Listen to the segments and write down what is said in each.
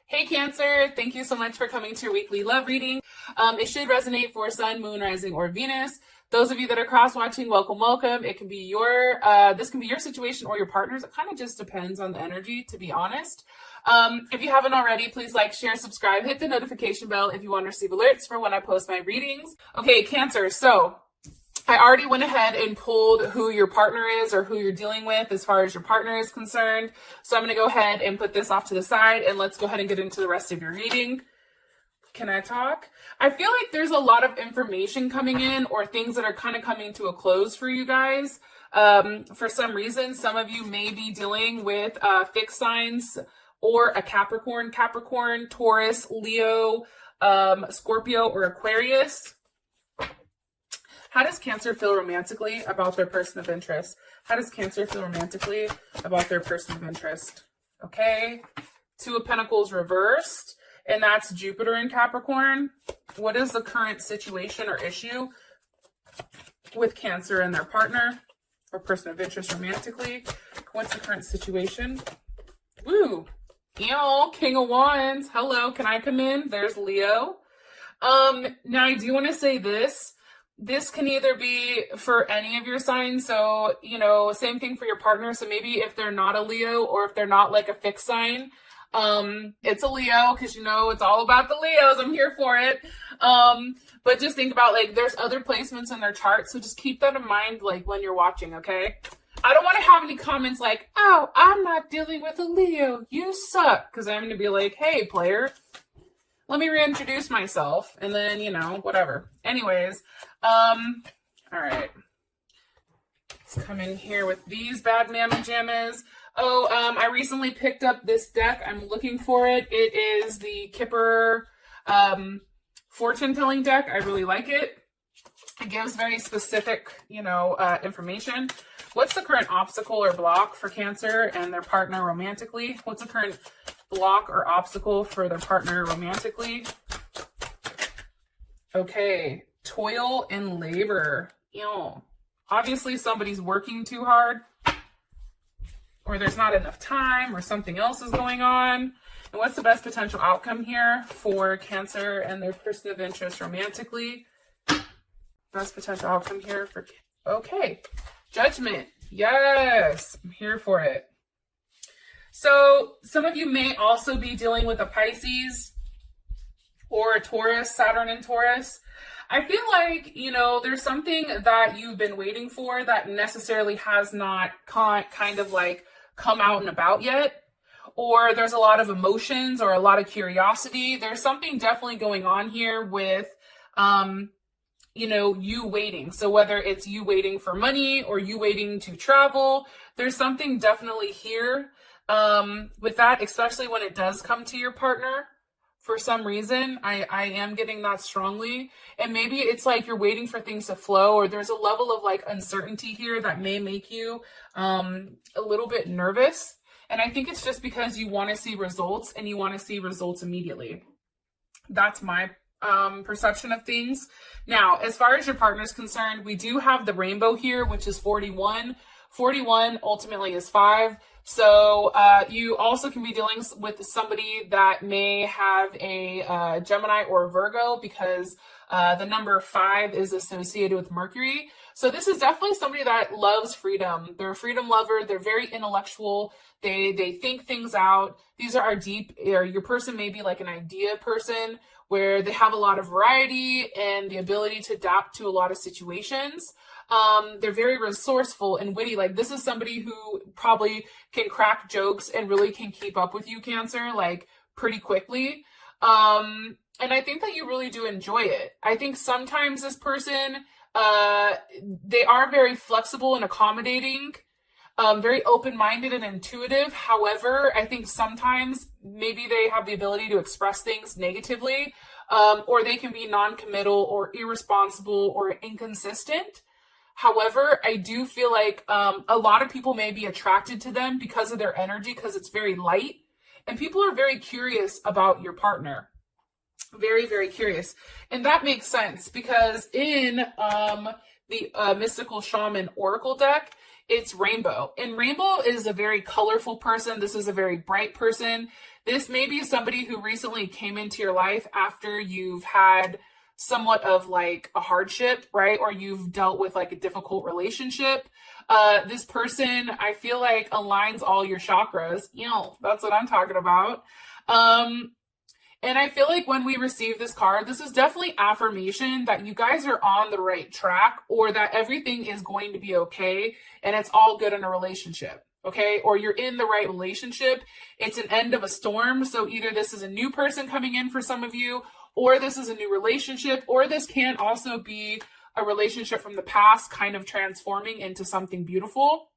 Hey Cancer, thank you so much for coming to your weekly love reading. It should resonate for Sun, Moon, Rising, or Venus. Those of you that are cross-watching, welcome, welcome. It can be this can be your situation or your partner's. It kind of just depends on the energy, to be honest. If you haven't already, please like, share, subscribe, hit the notification bell if you want to receive alerts for when I post my readings. Okay, Cancer, so I already went ahead and pulled who your partner is or who you're dealing with as far as your partner is concerned. So I'm going to go ahead and put this off to the side and let's go ahead and get into the rest of your reading. Can I talk? I feel like there's a lot of information coming in or things that are kind of coming to a close for you guys. For some reason, some of you may be dealing with fixed signs or a Capricorn, Taurus, Leo, Scorpio, or Aquarius. How does Cancer feel romantically about their person of interest? How does Cancer feel romantically about their person of interest? Okay. Two of Pentacles reversed, and that's Jupiter in Capricorn. What is the current situation or issue with Cancer and their partner or person of interest romantically? What's the current situation? Woo. Ew, King of Wands. Hello, can I come in? There's Leo. Now I do want to say this. This can either be for any of your signs. So, same thing for your partner. So maybe if they're not a Leo or if they're not like a fixed sign, it's a Leo because, it's all about the Leos. I'm here for it. But just think about there's other placements in their chart. So just keep that in mind, when you're watching. Okay. I don't want to have any comments like, oh, I'm not dealing with a Leo. You suck. Cause I'm going to be like, hey player, let me reintroduce myself. And then, whatever. Anyways, all right. Let's come in here with these bad mamma jammas. Oh, I recently picked up this deck. I'm looking for it. It is the Kipper fortune telling deck. I really like it. It gives very specific, information. What's the current obstacle or block for Cancer and their partner romantically? What's the current block or obstacle for their partner romantically? Okay. Toil and labor. Obviously somebody's working too hard, or there's not enough time, or something else is going on. And what's the best potential outcome here for Cancer and their person of interest romantically? Best potential outcome here for, okay. Judgment. Yes, I'm here for it. So some of you may also be dealing with a Pisces or a Taurus, Saturn and Taurus. I feel like, there's something that you've been waiting for that necessarily has not come out and about yet. Or there's a lot of emotions or a lot of curiosity. There's something definitely going on here with, you waiting. So whether it's you waiting for money or you waiting to travel, there's something definitely here with that, especially when it does come to your partner. For some reason, I am getting that strongly. And maybe it's like you're waiting for things to flow, or there's a level of uncertainty here that may make you a little bit nervous. And I think it's just because you want to see results and you want to see results immediately. That's my perception of things. Now, as far as your partner is concerned, we do have the rainbow here, which is 41. 41 ultimately is 5. So you also can be dealing with somebody that may have a Gemini or a Virgo, because the number 5 is associated with Mercury. So this is definitely somebody that loves freedom. They're a freedom lover. They're very intellectual. They think things out. These are deep, or your person may be like an idea person where they have a lot of variety and the ability to adapt to a lot of situations. They're very resourceful and witty. This is somebody who probably can crack jokes and really can keep up with you, Cancer, pretty quickly. And I think that you really do enjoy it. I think sometimes this person, they are very flexible and accommodating, very open-minded and intuitive. However, I think sometimes maybe they have the ability to express things negatively, or they can be non-committal or irresponsible or inconsistent. However, I do feel like a lot of people may be attracted to them because of their energy, because it's very light. And people are very curious about your partner. Very, very curious. And that makes sense because in the Mystical Shaman Oracle deck, it's Rainbow. And Rainbow is a very colorful person. This is a very bright person. This may be somebody who recently came into your life after you've had somewhat of like a hardship, right? Or you've dealt with like a difficult relationship. This person, I feel like, aligns all your chakras. You know, that's what I'm talking about. And I feel like when we receive this card, this is definitely affirmation that you guys are on the right track, or that everything is going to be okay and it's all good in a relationship, okay? Or you're in the right relationship. It's an end of a storm. So either this is a new person coming in for some of you, or this is a new relationship, or this can also be a relationship from the past kind of transforming into something beautiful.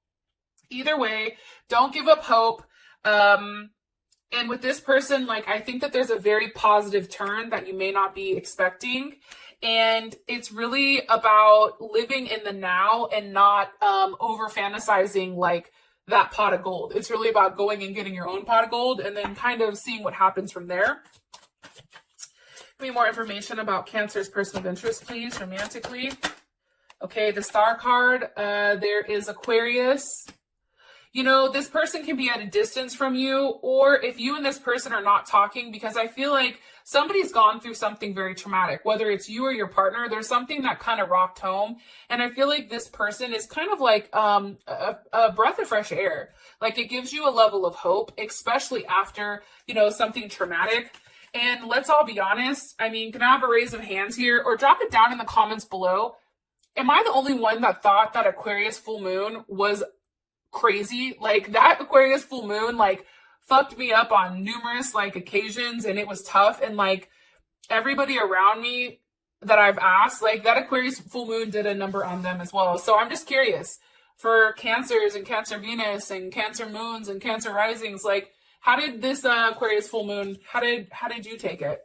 Either way, don't give up hope. And with this person, like, I think that there's a very positive turn that you may not be expecting. And it's really about living in the now and not over fantasizing like that pot of gold. It's really about going and getting your own pot of gold and then kind of seeing what happens from there. Give me more information about Cancer's person of interest, please, romantically. Okay, the Star card, there is Aquarius. You know, this person can be at a distance from you, or if you and this person are not talking, because I feel like somebody's gone through something very traumatic, whether it's you or your partner, there's something that kind of rocked home. And I feel like this person is kind of like a breath of fresh air. Like, it gives you a level of hope, especially after, you know, something traumatic. And let's all be honest. I mean, can I have a raise of hands here, or drop it down in the comments below? Am I the only one that thought that Aquarius full moon was crazy? Like, that Aquarius full moon like fucked me up on numerous like occasions, and it was tough. And like, everybody around me that I've asked, like, that Aquarius full moon did a number on them as well. So I'm just curious, for Cancers and Cancer Venus and Cancer moons and Cancer risings, like, how did this Aquarius full moon, how did you take it?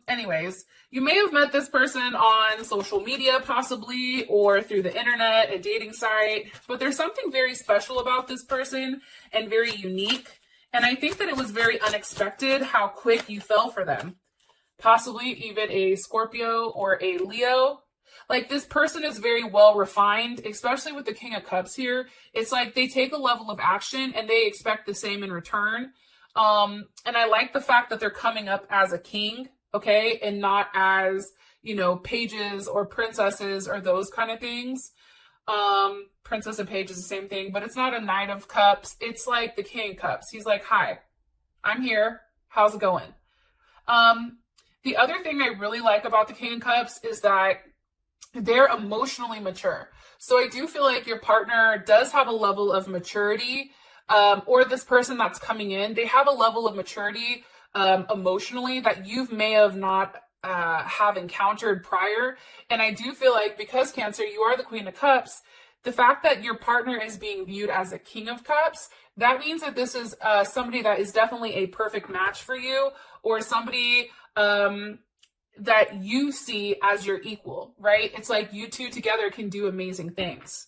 Anyways, you may have met this person on social media, possibly, or through the internet, a dating site, but there's something very special about this person and very unique. And I think that it was very unexpected how quick you fell for them. Possibly even a Scorpio or a Leo. Like, this person is very well refined, especially with the King of Cups here. It's like they take a level of action and they expect the same in return. And I like the fact that they're coming up as a king, okay, and not as, you know, pages or princesses or those kind of things. Princess and page is the same thing, but it's not a Knight of Cups. It's like the King of Cups. He's like, hi, I'm here. How's it going? The other thing I really like about the King of Cups is that they're emotionally mature. So I do feel like your partner does have a level of maturity, or this person that's coming in, they have a level of maturity emotionally that you may have not have encountered prior. And I do feel like, because Cancer, you are the Queen of Cups, the fact that your partner is being viewed as a King of Cups, that means that this is somebody that is definitely a perfect match for you, or somebody that you see as your equal, right? It's like you two together can do amazing things.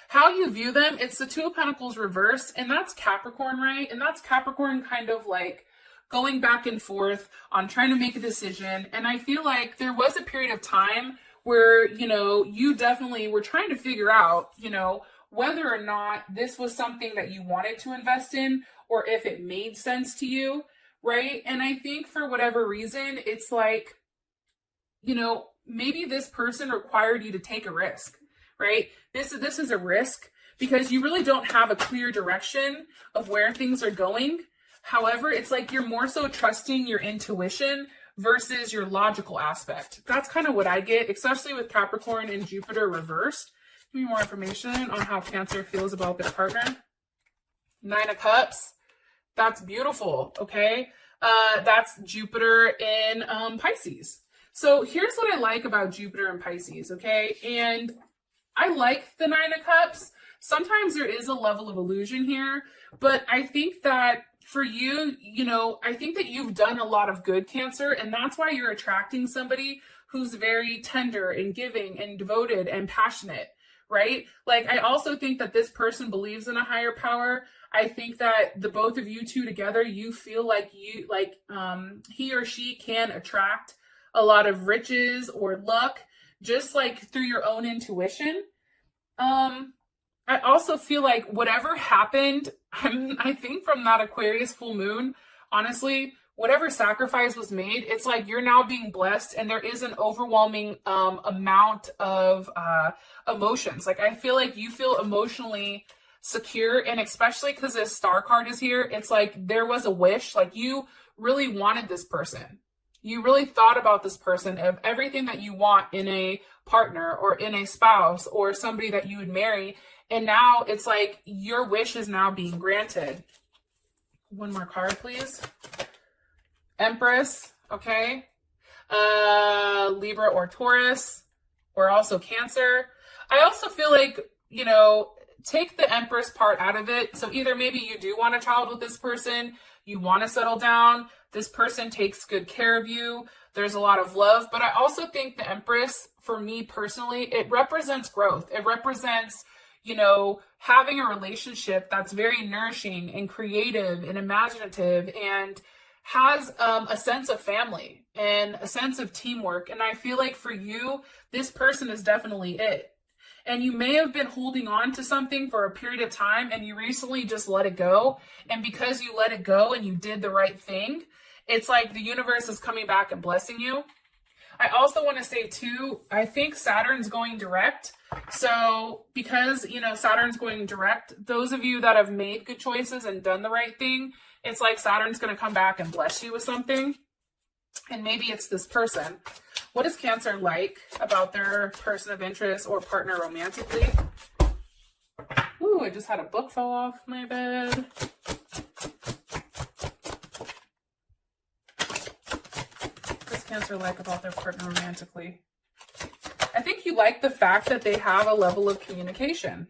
How you view them, it's the Two of Pentacles reverse, and that's Capricorn, right? And that's Capricorn kind of like going back and forth on trying to make a decision. And I feel like there was a period of time where, you know, you definitely were trying to figure out, you know, whether or not this was something that you wanted to invest in, or if it made sense to you, right? And I think for whatever reason, it's like, you know, maybe this person required you to take a risk, right? This is a risk because you really don't have a clear direction of where things are going. However, it's like you're more so trusting your intuition versus your logical aspect. That's kind of what I get, especially with Capricorn and Jupiter reversed. Give me more information on how Cancer feels about their partner. Nine of Cups. That's beautiful, okay? That's Jupiter in Pisces. So here's what I like about Jupiter and Pisces, okay? And I like the Nine of Cups. Sometimes there is a level of illusion here, but I think that for you, you know, I think that you've done a lot of good, Cancer, and that's why you're attracting somebody who's very tender and giving and devoted and passionate, right? Like, I also think that this person believes in a higher power. I think that the both of you two together, you feel like he or she can attract a lot of riches or luck, just like through your own intuition. I also feel like whatever happened, I think from that Aquarius full moon, honestly, whatever sacrifice was made, it's like you're now being blessed, and there is an overwhelming amount of emotions. Like I feel like you feel emotionally secure, and especially because this star card is here, it's like there was a wish, like you really wanted this person. You really thought about this person, of everything that you want in a partner or in a spouse or somebody that you would marry. And now it's like your wish is now being granted. One more card, please. Empress, okay. Libra or Taurus, or also Cancer. I also feel like, you know, take the Empress part out of it. So either maybe you do want a child with this person, you want to settle down, this person takes good care of you, there's a lot of love. But I also think the Empress, for me personally, it represents growth. It represents, you know, having a relationship that's very nourishing and creative and imaginative, and has a sense of family and a sense of teamwork. And I feel like for you, this person is definitely it. And you may have been holding on to something for a period of time, and you recently just let it go. And because you let it go and you did the right thing, it's like the universe is coming back and blessing you. I also want to say too, I think Saturn's going direct. So because, you know, Saturn's going direct, those of you that have made good choices and done the right thing, it's like Saturn's going to come back and bless you with something. And maybe it's this person. What is Cancer like about their person of interest or partner romantically? Ooh, I just had a book fall off my bed. What's Cancer like about their partner romantically? I think you like the fact that they have a level of communication.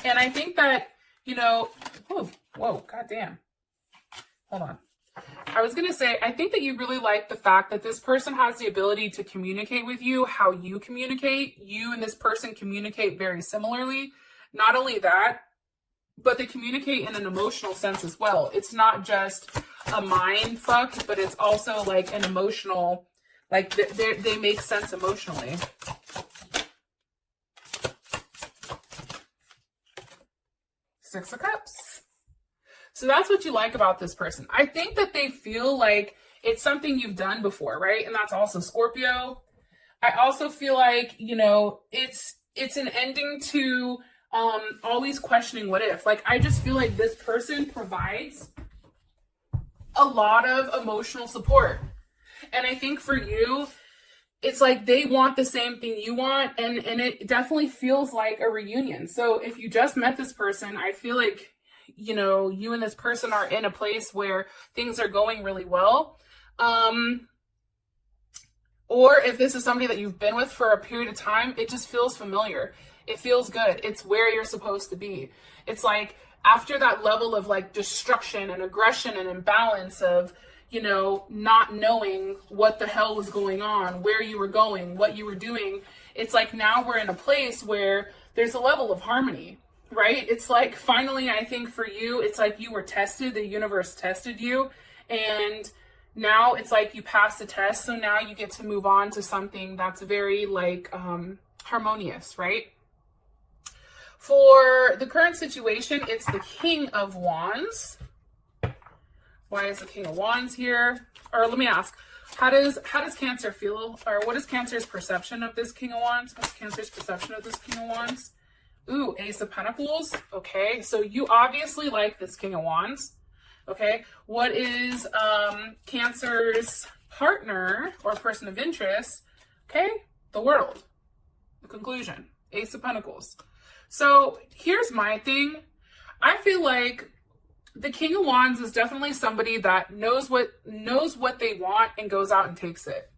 And I think that, you know, whoa, goddamn. Hold on. I was going to say, I think that you really like the fact that this person has the ability to communicate with you how you communicate. You and this person communicate very similarly. Not only that, but they communicate in an emotional sense as well. It's not just a mind fuck, but it's also like an emotional, like they make sense emotionally. Six of Cups. So that's what you like about this person. I think that they feel like it's something you've done before, right? And that's also Scorpio. I also feel like, you know, it's an ending to always questioning what if. Like, I just feel like this person provides a lot of emotional support. And I think for you, it's like they want the same thing you want, and it definitely feels like a reunion. So if you just met this person, I feel like, you know, you and this person are in a place where things are going really well. Or if this is somebody that you've been with for a period of time, it just feels familiar. It feels good. It's where you're supposed to be. It's like after that level of like destruction and aggression and imbalance of, you know, not knowing what the hell was going on, where you were going, what you were doing, it's like now we're in a place where there's a level of harmony. Right? It's like finally, I think for you, it's like you were tested, the universe tested you, and now it's like you passed the test. So now you get to move on to something that's very like harmonious, right? For the current situation, it's the King of Wands. Why is the King of Wands here? Or let me ask, how does Cancer feel, or what is Cancer's perception of this King of Wands? What's Cancer's perception of this King of Wands? Ooh, Ace of Pentacles. Okay, so you obviously like this King of Wands. Okay, what is Cancer's partner or person of interest? Okay, the World. The conclusion. Ace of Pentacles. So here's my thing. I feel like the King of Wands is definitely somebody that knows what they want and goes out and takes it.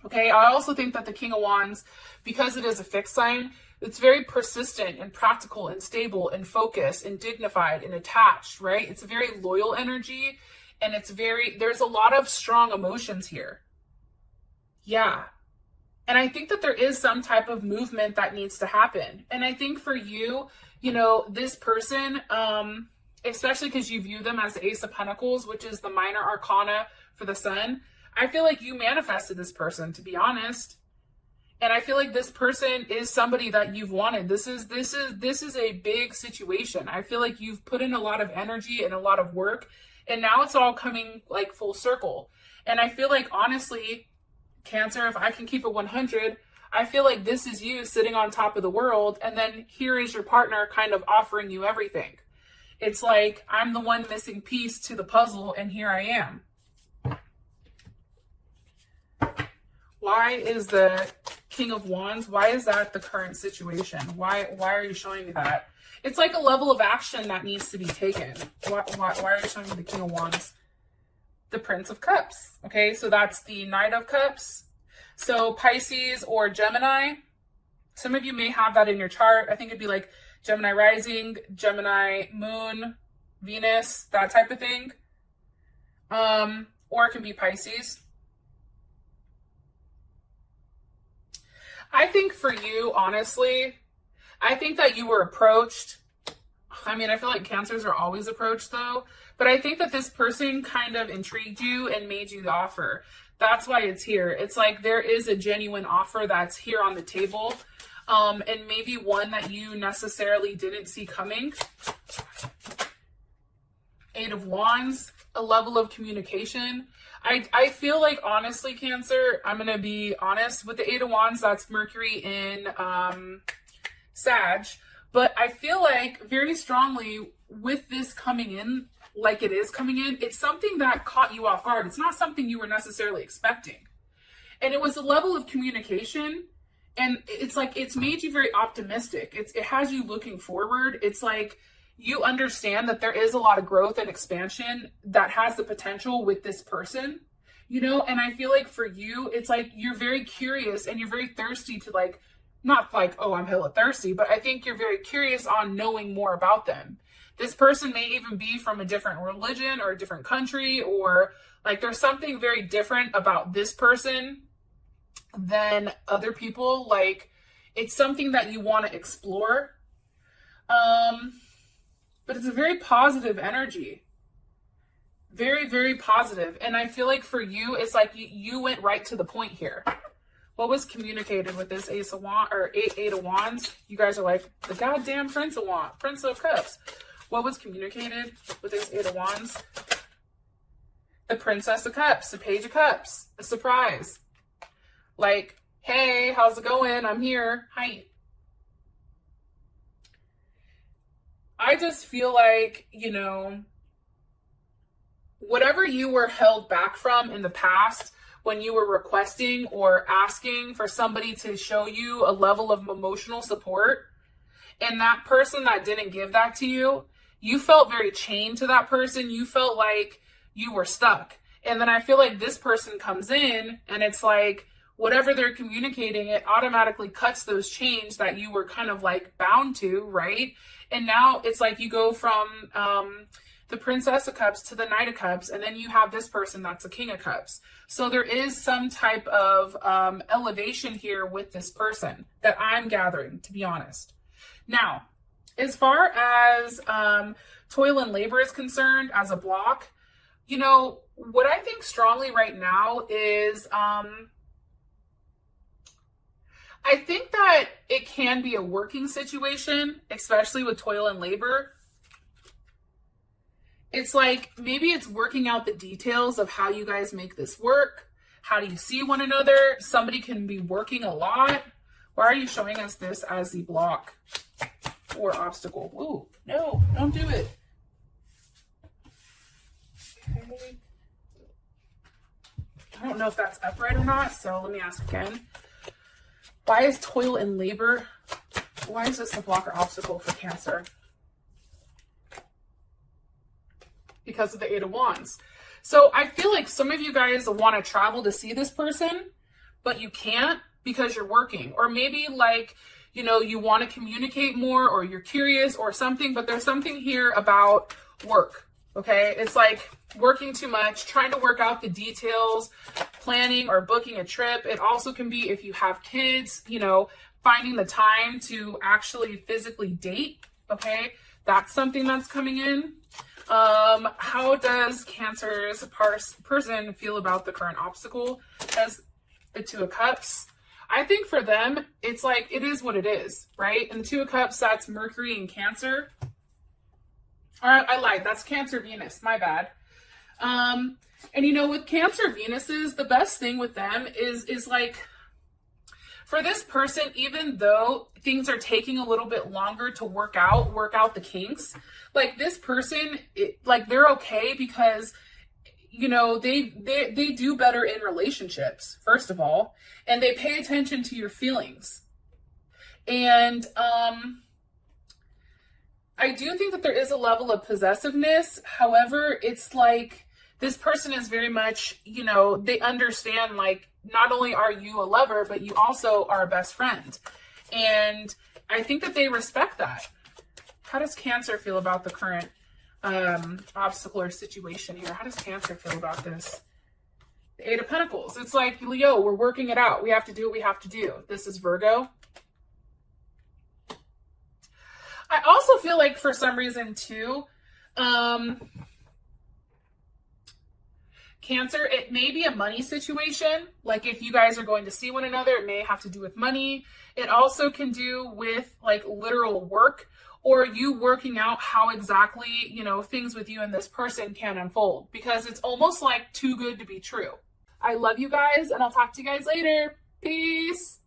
Okay, I also think that the King of Wands, because it is a fixed sign, it's very persistent and practical and stable and focused and dignified and attached, right? It's a very loyal energy, and there's a lot of strong emotions here. Yeah. And I think that there is some type of movement that needs to happen. And I think for you, you know, this person, especially because you view them as the Ace of Pentacles, which is the minor arcana for the sun, I feel like you manifested this person, to be honest. And I feel like this person is somebody that you've wanted. This is a big situation. I feel like you've put in a lot of energy and a lot of work, and now it's all coming like full circle. And I feel like, honestly, Cancer, if I can keep it 100, I feel like this is you sitting on top of the world, and then here is your partner kind of offering you everything. It's like, I'm the one missing piece to the puzzle, and here I am. Why is the King of Wands, why is that the current situation? Why are you showing me that? It's like a level of action that needs to be taken. Why are you showing me the King of Wands? The Prince of Cups. Okay, so that's the Knight of Cups. So Pisces or Gemini, some of you may have that in your chart. I think it'd be like Gemini rising, Gemini moon, Venus, that type of thing. Or it can be Pisces. I think for you, honestly, I think that you were approached. I mean, I feel like Cancers are always approached though, but I think that this person kind of intrigued you and made you the offer. That's why it's here. It's like there is a genuine offer that's here on the table, and maybe one that you necessarily didn't see coming. Eight of Wands, a level of communication. I feel like, honestly, Cancer, I'm going to be honest, with the Eight of Wands, that's Mercury in Sag. But I feel like very strongly with this coming in, like it is coming in, it's something that caught you off guard. It's not something you were necessarily expecting. And it was a level of communication. And it's like, it's made you very optimistic. It has you looking forward. It's like, you understand that there is a lot of growth and expansion that has the potential with this person, you know? And I feel like for you, it's like, you're very curious and you're very thirsty to like, not like, oh, I'm hella thirsty, but I think you're very curious on knowing more about them. This person may even be from a different religion or a different country, or like there's something very different about this person than other people. Like it's something that you want to explore. But it's a very positive energy. Very, very positive. And I feel like for you, it's like you went right to the point here. What was communicated with this Eight of Wands? You guys are like, the goddamn Prince of Cups. What was communicated with this Eight of Wands? The Princess of Cups, the Page of Cups, a surprise. Like, hey, how's it going? I'm here. Hi. I just feel like, you know, whatever you were held back from in the past when you were requesting or asking for somebody to show you a level of emotional support, and that person that didn't give that to you, you felt very chained to that person. You felt like you were stuck. And then I feel like this person comes in and it's like, whatever they're communicating, it automatically cuts those chains that you were kind of like bound to, right? And now it's like you go from the Princess of Cups to the Knight of Cups, and then you have this person that's a King of Cups. So there is some type of elevation here with this person that I'm gathering, to be honest. Now, as far as toil and labor is concerned as a block, you know, what I think strongly right now is I think that it can be a working situation, especially with toil and labor. It's like, maybe it's working out the details of how you guys make this work. How do you see one another? Somebody can be working a lot. Why are you showing us this as the block or obstacle? Ooh, no, don't do it. Okay. I don't know if that's upright or not, so let me ask again. Why is toil and labor, why is this a block or obstacle for Cancer? Because of the Eight of Wands. So I feel like some of you guys want to travel to see this person, but you can't because you're working. Or maybe like, you know, you want to communicate more, or you're curious or something, but there's something here about work. Okay, it's like working too much, trying to work out the details, planning or booking a trip. It also can be if you have kids, you know, finding the time to actually physically date. Okay, that's something that's coming in. How does Cancer's person feel about the current obstacle? As the Two of Cups, I think for them, it's like, it is what it is, right? And the Two of Cups, that's Mercury and Cancer. All right, I lied. That's Cancer Venus. My bad. And you know, with Cancer Venuses, the best thing with them is like, for this person, even though things are taking a little bit longer to work out the kinks, like this person, like they're okay because, you know, they do better in relationships, first of all, and they pay attention to your feelings. And I do think that there is a level of possessiveness. However, it's like this person is very much, you know, they understand, like, not only are you a lover, but you also are a best friend. And I think that they respect that. How does Cancer feel about the current obstacle or situation here? How does Cancer feel about this? The Eight of Pentacles. It's like, Leo, we're working it out. We have to do what we have to do. This is Virgo. I also feel like for some reason too, Cancer, it may be a money situation. Like if you guys are going to see one another, it may have to do with money. It also can do with like literal work, or you working out how exactly, you know, things with you and this person can unfold, because it's almost like too good to be true. I love you guys, and I'll talk to you guys later. Peace.